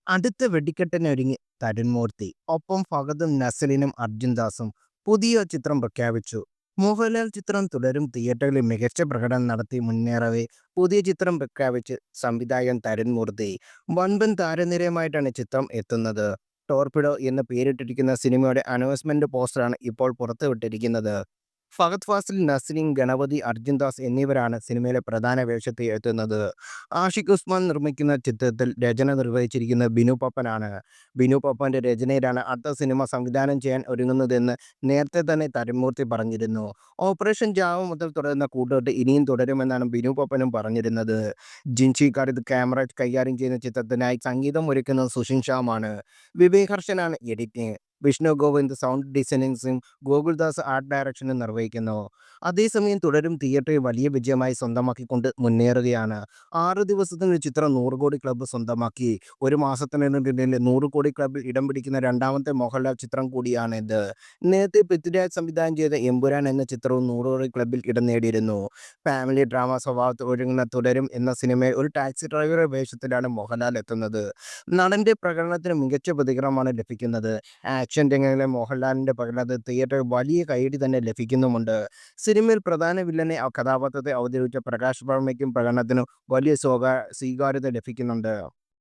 അടുത്ത വെടിക്കെട്ടിനൊരുങ്ങി തരുൺമൂർത്തി. ഒപ്പം ഫഹദും നസ്രിനും അർജുൻ ദാസും പുതിയ ചിത്രം പ്രഖ്യാപിച്ചു. മോഹൻലാൽ ചിത്രം തുടരും തിയേറ്ററിൽ മികച്ച പ്രകടനം നടത്തി മുന്നേറവേ പുതിയ ചിത്രം പ്രഖ്യാപിച്ച് സംവിധായകൻ തരുൺമൂർത്തി. വൻപൻ താരനിരയുമായിട്ടാണ് ചിത്രം എത്തുന്നത്. ടോർപിഡോ എന്ന് പേരിട്ടിരിക്കുന്ന സിനിമയുടെ അനൗൺസ്മെന്റ് പോസ്റ്ററാണ് ഇപ്പോൾ പുറത്തുവിട്ടിരിക്കുന്നത്. ഫഹദ് ഫാസിൽ, നസ്രീൻ, ഗണപതി, അർജുൻ ദാസ് എന്നിവരാണ് സിനിമയിലെ പ്രധാന വേഷത്തിൽ എത്തുന്നത്. ആഷിഖ് ഉസ്മാൻ നിർമ്മിക്കുന്ന ചിത്രത്തിൽ രചന നിർവഹിച്ചിരിക്കുന്നത് ബിനു പപ്പനാണ്. ബിനു പപ്പന്റെ രചനയിലാണ് അടുത്ത സിനിമ സംവിധാനം ചെയ്യാൻ ഒരുങ്ങുന്നതെന്ന് നേരത്തെ തന്നെ തരുൺമൂർത്തി പറഞ്ഞിരുന്നു. ഓപ്പറേഷൻ ജാവ മുതൽ തുടരുന്ന കൂട്ടുകെട്ട് ഇനിയും തുടരുമെന്നാണ് ബിനു പപ്പനും പറഞ്ഞിരുന്നത്. ജിൻഷി ഖാലിദ് ക്യാമറ കൈകാര്യം ചെയ്യുന്ന ചിത്രത്തിനായി സംഗീതം ഒരുക്കുന്നത് സുഷിൻ ശ്യാമാണ്. വിവേക് ഹർഷനാണ് എഡിറ്റിംഗ്. വിഷ്ണു ഗോവിന്ദ് സൗണ്ട് ഡിസൈനിങ്സും ഗോകുൽദാസ് ആർട്ട് ഡയറക്ഷനും നിർവഹിക്കുന്നു. അതേസമയം തുടരും തിയേറ്ററിൽ വലിയ വിജയമായി സ്വന്തമാക്കിക്കൊണ്ട് മുന്നേറുകയാണ്. 6 ദിവസത്തിനുള്ളിൽ ചിത്രം 100 കോടി ക്ലബ്ബ് സ്വന്തമാക്കി. ഒരു മാസത്തിനിടയിൽ 100 കോടി ക്ലബ്ബിൽ ഇടം പിടിക്കുന്ന രണ്ടാമത്തെ മോഹൻലാൽ ചിത്രം കൂടിയാണിത്. നേരത്തെ പൃഥ്വിരാജ് സംവിധാനം ചെയ്ത എമ്പുരാൻ എന്ന ചിത്രവും 100 കോടി ക്ലബ്ബിൽ ഇടം നേടിയിരുന്നു. ഫാമിലി ഡ്രാമ സ്വഭാവത്തിൽ ഒരുങ്ങുന്ന തുടരും എന്ന സിനിമയിൽ ഒരു ടാക്സി ഡ്രൈവറുടെ വേഷത്തിലാണ് മോഹൻലാൽ എത്തുന്നത്. നടന്റെ പ്രകടനത്തിന് മികച്ച പ്രതികരണമാണ് ലഭിക്കുന്നത്. ആക്ഷൻ രംഗങ്ങളിലെ മോഹൻലാലിന്റെ പ്രകടനത്തിന് തിയേറ്ററിൽ വലിയ കയ്യടി തന്നെ ലഭിക്കുന്നുമുണ്ട്. സിനിമയിൽ പ്രധാന വില്ലനെ കഥാപാത്രത്തെ അവതരിപ്പിച്ച പ്രകാശ് വർമ്മയ്ക്കും പ്രകടനത്തിന് വലിയ സ്വീകാര്യത ലഭിക്കുന്നുണ്ട്.